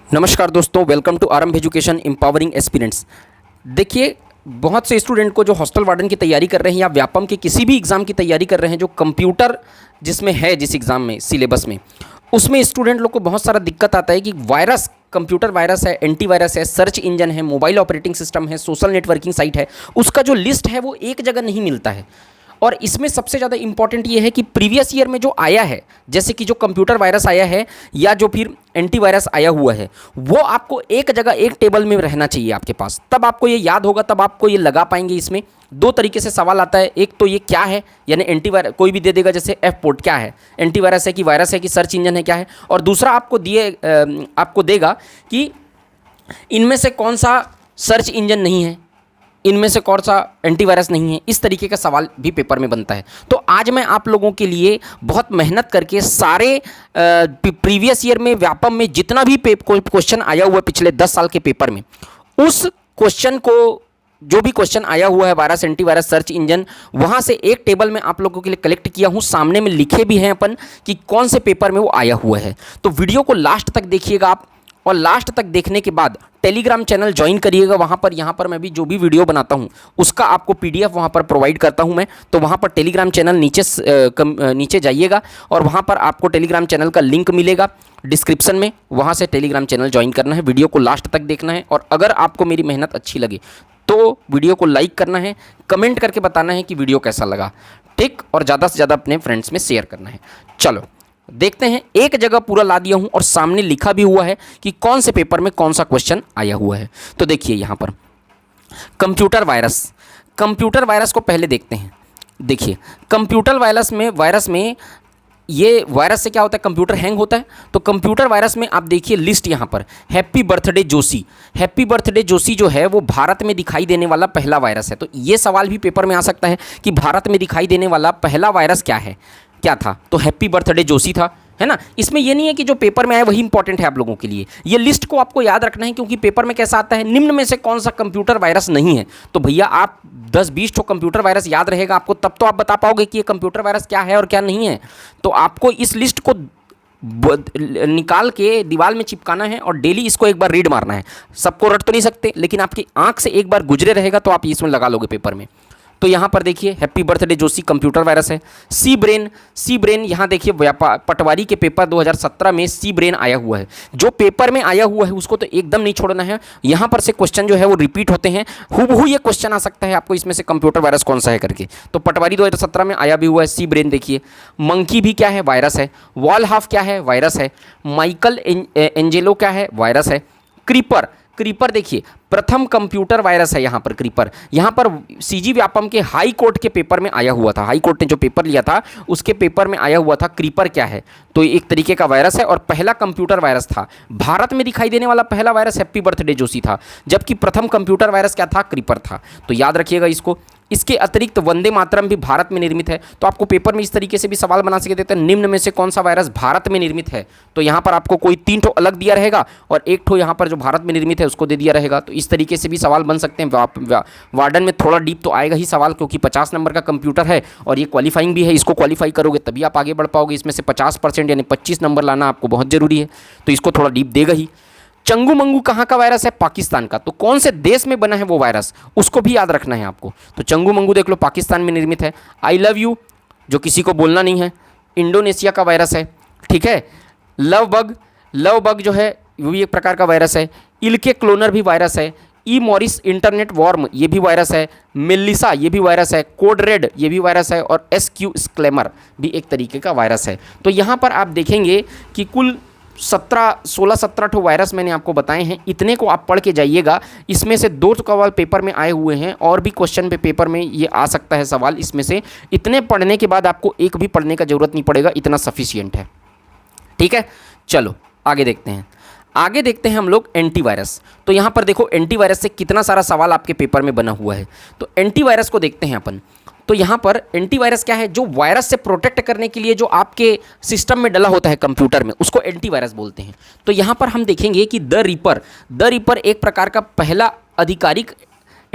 नमस्कार दोस्तों, welcome to आरंभ एजुकेशन एम्पावरिंग एस्पिरेंट्स। देखिए, बहुत से स्टूडेंट को जो हॉस्टल वार्डन की तैयारी कर रहे हैं या व्यापम के किसी भी एग्ज़ाम की तैयारी कर रहे हैं, जो कंप्यूटर जिसमें है, जिस एग्ज़ाम में सिलेबस में, उसमें स्टूडेंट लोग को बहुत सारा दिक्कत आता है कि वायरस, कंप्यूटर वायरस है, एंटीवायरस है, सर्च इंजन है, मोबाइल ऑपरेटिंग सिस्टम है, सोशल नेटवर्किंग साइट है, उसका जो लिस्ट है वो एक जगह नहीं मिलता है। और इसमें सबसे ज़्यादा इंपॉर्टेंट ये है कि प्रीवियस ईयर में जो आया है, जैसे कि जो कंप्यूटर वायरस आया है या जो फिर एंटीवायरस आया हुआ है, वो आपको एक जगह, एक टेबल में रहना चाहिए आपके पास, तब आपको ये याद होगा, तब आपको ये लगा पाएंगे। इसमें दो तरीके से सवाल आता है, एक तो ये क्या है, यानी एंटीवायरस कोई भी दे देगा, जैसे एफ पोर्ट क्या है, एंटीवायरस है कि वायरस है कि सर्च इंजन है, क्या है, और दूसरा आपको देगा कि इनमें से कौन सा सर्च इंजन नहीं है, इनमें से कौन सा एंटीवायरस नहीं है। इस तरीके का सवाल भी पेपर में बनता है। तो आज मैं आप लोगों के लिए बहुत मेहनत करके सारे प्रीवियस ईयर में व्यापम में जितना भी क्वेश्चन आया हुआ है पिछले 10 साल के पेपर में, उस क्वेश्चन को, जो भी क्वेश्चन आया हुआ है वायरस, एंटीवायरस, सर्च इंजन, वहाँ से एक टेबल में आप लोगों के लिए कलेक्ट किया हूँ। सामने में लिखे भी हैं अपन कि कौन से पेपर में वो आया हुआ है। तो वीडियो को लास्ट तक देखिएगा आप, और लास्ट तक देखने के बाद टेलीग्राम चैनल ज्वाइन करिएगा। वहाँ पर, यहाँ पर मैं भी जो भी वीडियो बनाता हूँ उसका आपको पीडीएफ वहाँ पर प्रोवाइड करता हूँ मैं। तो वहाँ पर टेलीग्राम चैनल नीचे जाइएगा और वहाँ पर आपको टेलीग्राम चैनल का लिंक मिलेगा डिस्क्रिप्शन में, वहाँ से टेलीग्राम चैनल ज्वाइन करना है। वीडियो को लास्ट तक देखना है, और अगर आपको मेरी मेहनत अच्छी लगे तो वीडियो को लाइक करना है, कमेंट करके बताना है कि वीडियो कैसा लगा, ठीक, और ज़्यादा से ज़्यादा अपने फ्रेंड्स में शेयर करना है। चलो देखते हैं, एक जगह पूरा ला दिया हूं और सामने लिखा भी हुआ है कि कौन से पेपर में कौन सा क्वेश्चन आया हुआ है। तो देखिए यहां पर कंप्यूटर वायरस को पहले देखते हैं। देखिए कंप्यूटर वायरस में ये वायरस से क्या होता है, कंप्यूटर हैंग होता है। तो कंप्यूटर वायरस में आप देखिए लिस्ट यहाँ पर, हैप्पी बर्थडे जोशी जो है वो भारत में दिखाई देने वाला पहला वायरस है। तो ये सवाल भी पेपर में आ सकता है कि भारत में दिखाई देने वाला पहला वायरस क्या था। तो हैप्पी बर्थडे जोशी था, है ना। इसमें ये नहीं है कि जो पेपर में आया वही इंपॉर्टेंट है आप लोगों के लिए, ये लिस्ट को आपको याद रखना है, क्योंकि पेपर में कैसा आता है, निम्न में से कौन सा कंप्यूटर वायरस नहीं है। तो भैया आप 10-20 ठो कंप्यूटर वायरस याद रहेगा आपको, तब तो आप बता पाओगे कि ये कंप्यूटर वायरस क्या है और क्या नहीं है। तो आपको इस लिस्ट को निकाल के दीवार में चिपकाना है और डेली इसको एक बार रीड मारना है। सबको रट तो नहीं सकते, लेकिन आपकी आंख से एक बार गुजरे रहेगा तो आप इसमें लगा लोगे पेपर में। तो यहाँ पर देखिए happy birthday Joshi computer virus है। सी ब्रेन यहाँ देखिए पटवारी के पेपर 2017 में सी ब्रेन आया हुआ है। जो पेपर में आया हुआ है उसको तो एकदम नहीं छोड़ना है। यहाँ पर से क्वेश्चन जो है वो रिपीट होते हैं, हूबहू ये क्वेश्चन आ सकता है आपको इसमें से कंप्यूटर वायरस कौन सा है करके। तो पटवारी 2017 में आया भी हुआ है सी ब्रेन। देखिए मंकी भी क्या है, वायरस है। वॉल हाफ क्या है, वायरस है। माइकल एंजेलो क्या है, वायरस है। क्रीपर देखिए प्रथम कंप्यूटर वायरस है। यहाँ पर क्रीपर, यहाँ पर सीजी व्यापम के हाई कोर्ट के पेपर में आया हुआ था। हाई कोर्ट ने जो पेपर लिया था उसके पेपर में आया हुआ था क्रीपर क्या है। तो एक तरीके का वायरस है और पहला कंप्यूटर वायरस था। भारत में दिखाई देने वाला पहला वायरस हैप्पी बर्थडे जोशी था, जबकि प्रथम कंप्यूटर वायरस क्या था, क्रीपर था। तो याद रखिएगा इसको। इसके अतिरिक्त वंदे मातरम भी भारत में निर्मित है। तो आपको पेपर में इस तरीके से भी सवाल बना सके देते हैं, निम्न में से कौन सा वायरस भारत में निर्मित है। तो यहाँ पर आपको कोई 3 ठो अलग दिया रहेगा और 1 ठो यहाँ पर जो भारत में निर्मित है उसको दे दिया रहेगा। तो इस तरीके से भी सवाल बन सकते हैं। वार्डन में थोड़ा डीप तो आएगा ही सवाल, क्योंकि 50 नंबर का कंप्यूटर है और ये क्वालिफाइंग भी है। इसको क्वालिफाई करोगे तभी आप आगे बढ़ पाओगे। इसमें से 50% यानी 25 नंबर लाना आपको बहुत जरूरी है। तो इसको थोड़ा डीप देगा ही। चंगू मंगू कहाँ का वायरस है, पाकिस्तान का। तो कौन से देश में बना है वो वायरस, उसको भी याद रखना है आपको। तो चंगू मंगू देख लो, पाकिस्तान में निर्मित है। आई लव यू जो किसी को बोलना नहीं है, इंडोनेशिया का वायरस है, ठीक है। लव बग जो है वो भी एक प्रकार का वायरस है। इल्के क्लोनर भी वायरस है। ई मॉरिस इंटरनेट वॉर्म ये भी वायरस है। मेलिसा ये भी वायरस है। कोड रेड ये भी वायरस है। और SQ स्क्लेमर भी एक तरीके का वायरस है। तो यहाँ पर आप देखेंगे कि कुल 16-17 ठो वायरस मैंने आपको बताए हैं। इतने को आप पढ़ के जाइएगा। इसमें से 2 सवाल पेपर में आए हुए हैं और भी क्वेश्चन पेपर में ये आ सकता है सवाल। इसमें से इतने पढ़ने के बाद आपको एक भी पढ़ने का जरूरत नहीं पड़ेगा, इतना सफिशियंट है, ठीक है। चलो आगे देखते हैं हम लोग एंटीवायरस। तो यहाँ पर देखो एंटीवायरस से कितना सारा सवाल आपके पेपर में बना हुआ है। तो एंटीवायरस को देखते हैं अपन। तो यहाँ पर एंटीवायरस क्या है, जो वायरस से प्रोटेक्ट करने के लिए जो आपके सिस्टम में डला होता है कंप्यूटर में, उसको एंटीवायरस बोलते हैं। तो यहाँ पर हम देखेंगे कि द रिपर एक प्रकार का पहला आधिकारिक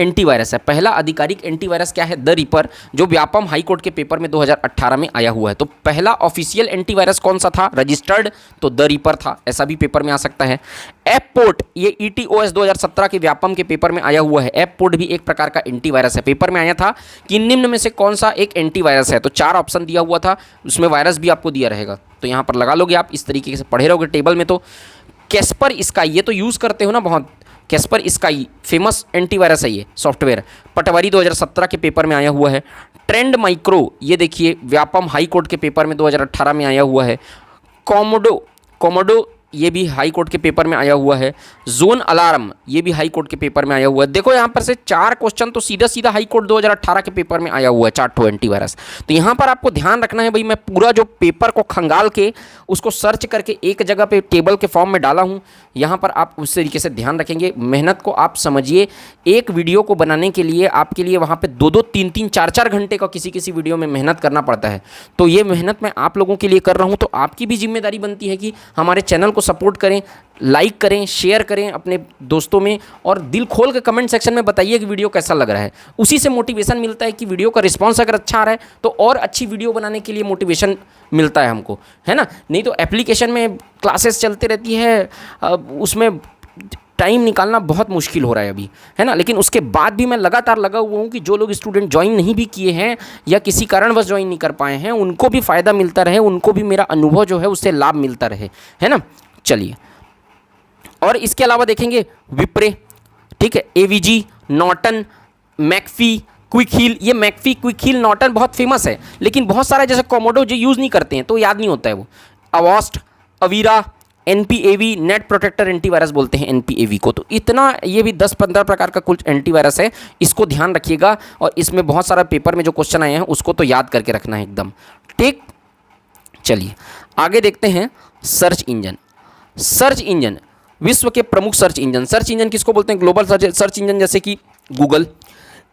एंटीवायरस है। पहला आधिकारिक एंटीवायरस क्या है? द रिपर, जो व्यापम हाई कोर्ट के पेपर में 2018 में आया हुआ है। तो पहला ऑफिशियल एंटीवायरस कौन सा था रजिस्टर्ड? तो द रिपर था। ऐसा भी पेपर में आ सकता है। एप पोर्ट, ये ETOS 2017 के व्यापम के पेपर में आया हुआ है। एप पोर्ट भी एक प्रकार का एंटीवायरस है। पेपर में आया था कि निम्न में से कौन सा एक एंटीवायरस है, तो 4 ऑप्शन दिया हुआ था, उसमें वायरस भी आपको दिया रहेगा, तो यहाँ पर लगा लोगे आप, इस तरीके से पढ़े रहोगे टेबल में। तो कैस्पर स्काई, ये तो यूज़ करते हो ना बहुत, कैस्पर स्काई फेमस एंटीवायरस है ये सॉफ्टवेयर, पटवारी 2017 के पेपर में आया हुआ है। ट्रेंड माइक्रो, ये देखिए व्यापम हाई कोर्ट के पेपर में 2018 में आया हुआ है। कोमोडो ये भी हाई कोर्ट के पेपर में आया हुआ है। जोन अलार्म, ये भी हाई कोर्ट के पेपर में आया हुआ है। देखो यहाँ पर से 4 क्वेश्चन तो सीधा सीधा हाई कोर्ट 2018 के पेपर में आया हुआ है, 4 ठो एंटीवायरस। तो यहाँ पर आपको ध्यान रखना है भाई, मैं पूरा जो पेपर को खंगाल के उसको सर्च करके एक जगह पे टेबल के फॉर्म में डाला हूँ। यहाँ पर आप उस तरीके से ध्यान रखेंगे, मेहनत को आप समझिए। एक वीडियो को बनाने के लिए आपके लिए वहाँ पे 2-2, 3-3, 4-4 घंटे का किसी वीडियो में मेहनत करना पड़ता है। तो ये मेहनत मैं आप लोगों के लिए कर रहा हूँ, तो आपकी भी जिम्मेदारी बनती है कि हमारे चैनल को सपोर्ट करें, लाइक करें, शेयर करें अपने दोस्तों में, और दिल खोल के कमेंट सेक्शन में बताइए कि वीडियो कैसा लग रहा है। उसी से मोटिवेशन मिलता है कि वीडियो का रिस्पांस अगर अच्छा आ रहा है तो और अच्छी वीडियो बनाने के लिए मोटिवेशन मिलता है हमको, है ना। नहीं तो एप्लीकेशन में क्लासेस चलते रहती है, उसमें टाइम निकालना बहुत मुश्किल हो रहा है अभी, है ना। लेकिन उसके बाद भी मैं लगातार लगा हुआ हूँ कि जो लोग स्टूडेंट ज्वाइन नहीं भी किए हैं या किसी कारणवश ज्वाइन नहीं कर पाए हैं, उनको भी फ़ायदा मिलता रहे, उनको भी मेरा अनुभव जो है उससे लाभ मिलता रहे, है ना। चलिए, और इसके अलावा देखेंगे विप्रे, ठीक है, AVG, Norton, McAfee, Quick Heal. ये मैकफी, क्विक हील, नॉर्टन बहुत फेमस है, लेकिन बहुत सारा जैसे कोमोडो जो यूज़ नहीं करते हैं तो याद नहीं होता है वो। Avast, Avira, NPAV, Net Protector antivirus बोलते हैं NPAV को। तो इतना, ये भी 10-15 प्रकार का कुछ एंटीवायरस है, इसको ध्यान रखिएगा। और इसमें बहुत सारा पेपर में जो क्वेश्चन आए हैं उसको तो याद करके रखना है एकदम, ठीक। चलिए आगे देखते हैं। सर्च इंजन, सर्च इंजन विश्व के प्रमुख सर्च इंजन। सर्च इंजन किसको बोलते हैं? ग्लोबल सर्च इंजन, जैसे कि गूगल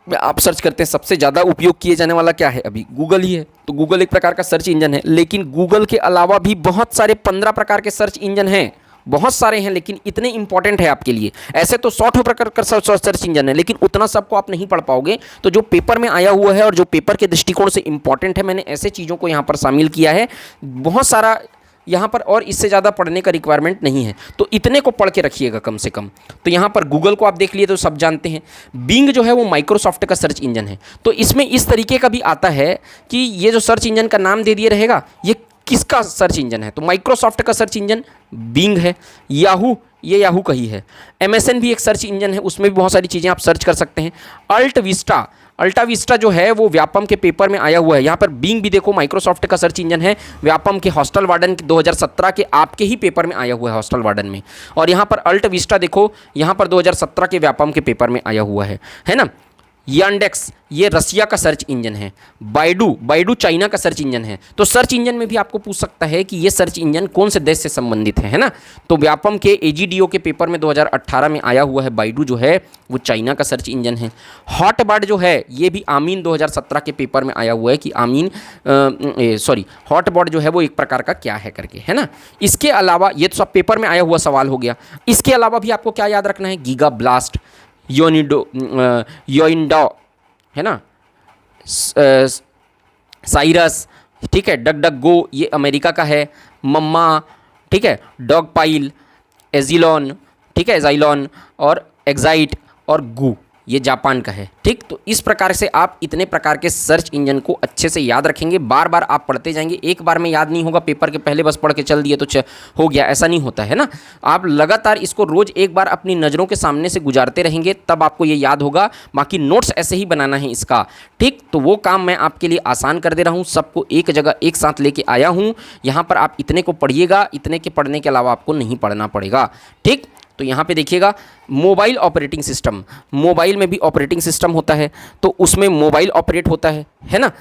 में आप सर्च करते हैं, सबसे ज़्यादा उपयोग किए जाने वाला क्या है? अभी गूगल ही है। तो गूगल एक प्रकार का सर्च इंजन है, लेकिन गूगल के अलावा भी बहुत सारे 15 प्रकार के सर्च इंजन हैं, बहुत सारे हैं, लेकिन इतने इंपॉर्टेंट है आपके लिए। ऐसे तो 100 प्रकार का सर्च इंजन है, लेकिन उतना सबको आप नहीं पढ़ पाओगे। तो जो पेपर में आया हुआ है और जो पेपर के दृष्टिकोण से इंपॉर्टेंट है, मैंने ऐसे चीज़ों को यहाँ पर शामिल किया है। बहुत सारा यहाँ पर, और इससे ज़्यादा पढ़ने का रिक्वायरमेंट नहीं है, तो इतने को पढ़ के रखिएगा कम से कम। तो यहाँ पर गूगल को आप देख लिए तो सब जानते हैं। बिंग जो है वो माइक्रोसॉफ्ट का सर्च इंजन है। तो इसमें इस तरीके का भी आता है कि ये जो सर्च इंजन का नाम दे दिए रहेगा, ये किसका सर्च इंजन है? तो माइक्रोसॉफ्ट का सर्च इंजन बिंग है। याहू, ये याहू का ही है। MSN भी एक सर्च इंजन है, उसमें भी बहुत सारी चीज़ें आप सर्च कर सकते हैं। अल्टा विस्टा जो है वो व्यापम के पेपर में आया हुआ है। यहाँ पर बिंग भी देखो माइक्रोसॉफ्ट का सर्च इंजन है, व्यापम के हॉस्टल वार्डन 2017 के आपके ही पेपर में आया हुआ है, हॉस्टल वार्डन में। और यहाँ पर अल्ट विस्टा देखो, यहाँ पर 2017 के व्यापम के पेपर में आया हुआ है ना। यांडेक्स, ये रसिया का सर्च इंजन है। बाइडू चाइना का सर्च इंजन है। तो सर्च इंजन में भी आपको पूछ सकता है कि ये सर्च इंजन कौन से देश से संबंधित है ना। तो व्यापम के AGDO के पेपर में 2018 में आया हुआ है। बाइडू जो है वो चाइना का सर्च इंजन है। हॉटबर्ड जो है ये भी आमीन 2017 के पेपर में आया हुआ है कि हॉटबर्ड जो है वो एक प्रकार का क्या है करके, है ना। इसके अलावा ये तो सब पेपर में आया हुआ सवाल हो गया। इसके अलावा भी आपको क्या याद रखना है? गीगा ब्लास्ट, योइंडो, है ना, साइरस, ठीक है, डक डक गो, ये अमेरिका का है। मम्मा, ठीक है, डॉग पाइल, एजिलॉन, ठीक है, जाइलॉन, और एग्जाइट, और गू, ये जापान का है, ठीक। तो इस प्रकार से आप इतने प्रकार के सर्च इंजन को अच्छे से याद रखेंगे, बार बार आप पढ़ते जाएंगे। एक बार में याद नहीं होगा, पेपर के पहले बस पढ़ के चल दिए तो हो गया, ऐसा नहीं होता है ना। आप लगातार इसको रोज़ एक बार अपनी नज़रों के सामने से गुजारते रहेंगे, तब आपको ये याद होगा। बाकी नोट्स ऐसे ही बनाना है इसका, ठीक। तो वो काम मैं आपके लिए आसान कर दे रहा हूँ, सबको एक जगह एक साथ लेके आया हूँ। यहाँ पर आप इतने को पढ़िएगा, इतने के पढ़ने के अलावा आपको नहीं पढ़ना पड़ेगा, ठीक। तो यहाँ पे देखिएगा, मोबाइल ऑपरेटिंग सिस्टम, मोबाइल में भी ऑपरेटिंग सिस्टम होता है, तो उसमें मोबाइल ऑपरेट होता है ना।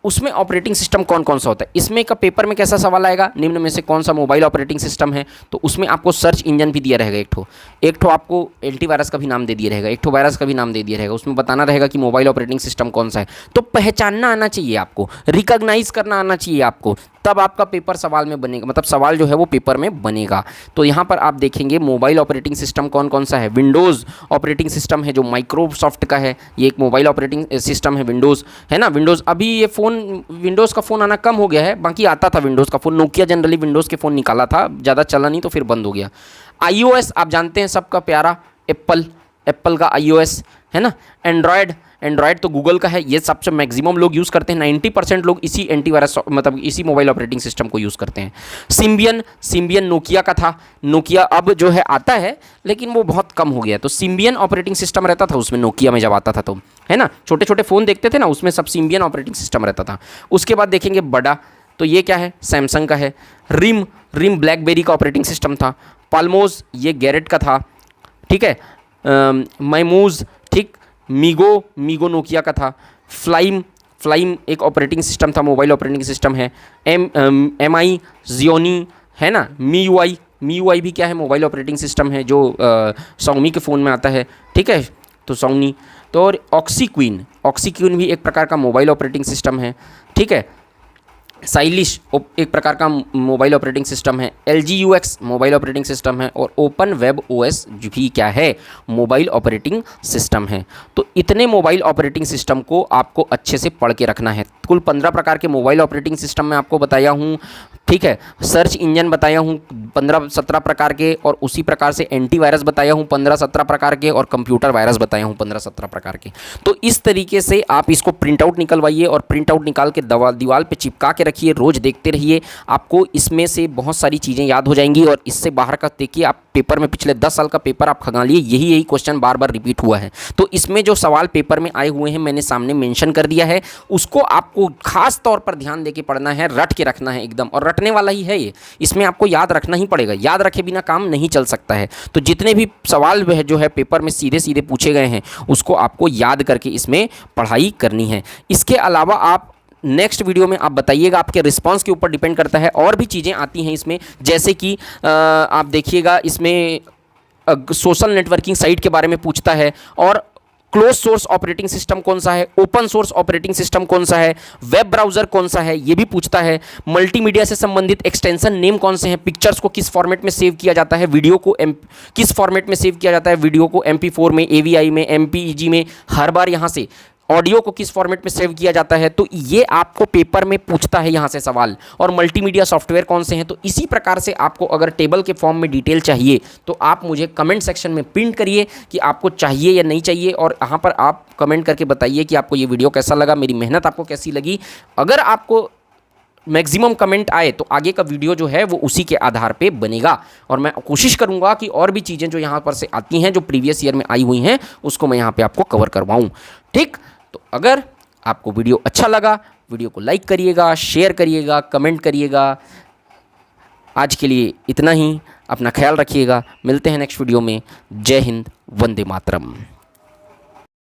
उसमें ऑपरेटिंग सिस्टम कौन कौन सा होता है? इसमें का पेपर में कैसा सवाल आएगा? निम्न में से कौन सा मोबाइल ऑपरेटिंग सिस्टम है? तो उसमें आपको सर्च इंजन भी दिया रहेगा एक ठो आपको एंटीवायरस का भी नाम दे दिया रहेगा, एक ठो वायरस का भी नाम दे दिया रहेगा। उसमें बताना रहेगा कि मोबाइल ऑपरेटिंग सिस्टम कौन सा है। तो पहचानना आना चाहिए आपको, रिकॉग्नाइज करना आना चाहिए आपको, तब आपका पेपर सवाल में बनेगा, मतलब सवाल जो है वो पेपर में बनेगा। तो यहाँ पर आप देखेंगे मोबाइल ऑपरेटिंग सिस्टम कौन कौन सा है। विंडोज़ ऑपरेटिंग सिस्टम है जो माइक्रोसॉफ्ट का है, ये एक मोबाइल ऑपरेटिंग सिस्टम है विंडोज़, है ना। विंडोज़ अभी ये फ़ोन, विंडोज़ का फ़ोन आना कम हो गया है, बाकी आता था विंडोज़ का फ़ोन। नोकिया जनरली विंडोज़ के फ़ोन निकाला था, ज़्यादा चला नहीं तो फिर बंद हो गया। iOS आप जानते हैं सबका प्यारा एप्पल का iOS, है ना। एंड्रॉयड तो गूगल का है, ये सबसे मैक्सिमम लोग यूज़ करते हैं। 90% लोग इसी एंटीवायरस मतलब इसी मोबाइल ऑपरेटिंग सिस्टम को यूज़ करते हैं। सिम्बियन नोकिया का था। नोकिया अब जो है आता है लेकिन वो बहुत कम हो गया, तो सिम्बियन ऑपरेटिंग सिस्टम रहता था उसमें, नोकिया में जब आता था तो, है ना। छोटे छोटे फ़ोन देखते थे ना, उसमें सब सिम्बियन ऑपरेटिंग सिस्टम रहता था। उसके बाद देखेंगे बड़ा, तो ये क्या है, सैमसंग का है। रिम ब्लैकबेरी का ऑपरेटिंग सिस्टम था। पाल्मोज ये गैरेट का था, ठीक है। मैमूज़, ठीक। मीगो नोकिया का था। फ्लाइम एक ऑपरेटिंग सिस्टम था, मोबाइल ऑपरेटिंग सिस्टम है। MI जियोनी, है ना। MIUI भी क्या है, मोबाइल ऑपरेटिंग सिस्टम है जो Xiaomi के फ़ोन में आता है, ठीक है। तो Xiaomi तो, और ऑक्सीक्यून भी एक प्रकार का मोबाइल ऑपरेटिंग सिस्टम है, ठीक है। साइलिश एक प्रकार का मोबाइल ऑपरेटिंग सिस्टम है। LG UX mobile operating system है। और ओपन वेब OS भी क्या है, मोबाइल ऑपरेटिंग सिस्टम है। तो इतने मोबाइल ऑपरेटिंग सिस्टम को आपको अच्छे से पढ़ के रखना है। कुल 15 प्रकार के मोबाइल ऑपरेटिंग सिस्टम मैं आपको बताया हूँ, ठीक है। सर्च इंजन बताया हूँ 15-17 प्रकार के, और उसी प्रकार से एंटीवायरस बताया हूँ 15-17 प्रकार के, और कंप्यूटर वायरस बताया हूँ 15-17 प्रकार के। तो इस तरीके से आप इसको प्रिंट आउट निकलवाइए, और प्रिंट आउट निकाल के दीवार पे चिपका के रखिए, रोज़ देखते रहिए। आपको इसमें से बहुत सारी चीज़ें याद हो जाएंगी, और इससे बाहर का देखिए आप पेपर में पिछले 10 साल का पेपर आप खंगाल लिए, यही क्वेश्चन बार बार रिपीट हुआ है। तो इसमें जो सवाल पेपर में आए हुए हैं मैंने सामने मेंशन कर दिया है, उसको आपको खास तौर पर ध्यान देके पढ़ना है, रट के रखना है एकदम, और रटने वाला ही है ये, इसमें आपको याद रखना ही पड़ेगा। याद रखे बिना काम नहीं चल सकता है। तो जितने भी सवाल जो है पेपर में सीधे सीधे पूछे गए हैं उसको आपको याद करके इसमें पढ़ाई करनी है। इसके अलावा आप नेक्स्ट वीडियो में आप बताइएगा, आपके रिस्पांस के ऊपर डिपेंड करता है। और भी चीज़ें आती हैं इसमें, जैसे कि आप देखिएगा इसमें सोशल नेटवर्किंग साइट के बारे में पूछता है, और क्लोज सोर्स ऑपरेटिंग सिस्टम कौन सा है, ओपन सोर्स ऑपरेटिंग सिस्टम कौन सा है, वेब ब्राउज़र कौन सा है, ये भी पूछता है। मल्टीमीडिया से संबंधित एक्सटेंशन नेम कौन से हैं, पिक्चर्स को किस फॉर्मेट में सेव किया जाता है, वीडियो को किस फॉर्मेट में सेव किया जाता है, वीडियो को MP4 में, AVI में, MPEG में, हर बार यहाँ से ऑडियो को किस फॉर्मेट में सेव किया जाता है। तो ये आपको पेपर में पूछता है यहाँ से सवाल। और मल्टीमीडिया सॉफ्टवेयर कौन से हैं। तो इसी प्रकार से आपको अगर टेबल के फॉर्म में डिटेल चाहिए तो आप मुझे कमेंट सेक्शन में पिन करिए कि आपको चाहिए या नहीं चाहिए, और यहाँ पर आप कमेंट करके बताइए कि आपको ये वीडियो कैसा लगा, मेरी मेहनत आपको कैसी लगी। अगर आपको मैक्सिमम कमेंट आए तो आगे का वीडियो जो है वो उसी के आधार पे बनेगा, और मैं कोशिश करूंगा कि और भी चीज़ें जो यहाँ पर से आती हैं जो प्रीवियस ईयर में आई हुई हैं उसको मैं यहाँ पे आपको कवर करवाऊँ, ठीक। तो अगर आपको वीडियो अच्छा लगा, वीडियो को लाइक करिएगा, शेयर करिएगा, कमेंट करिएगा। आज के लिए इतना ही, अपना ख्याल रखिएगा, मिलते हैं नेक्स्ट वीडियो में। जय हिंद, वंदे मातरम।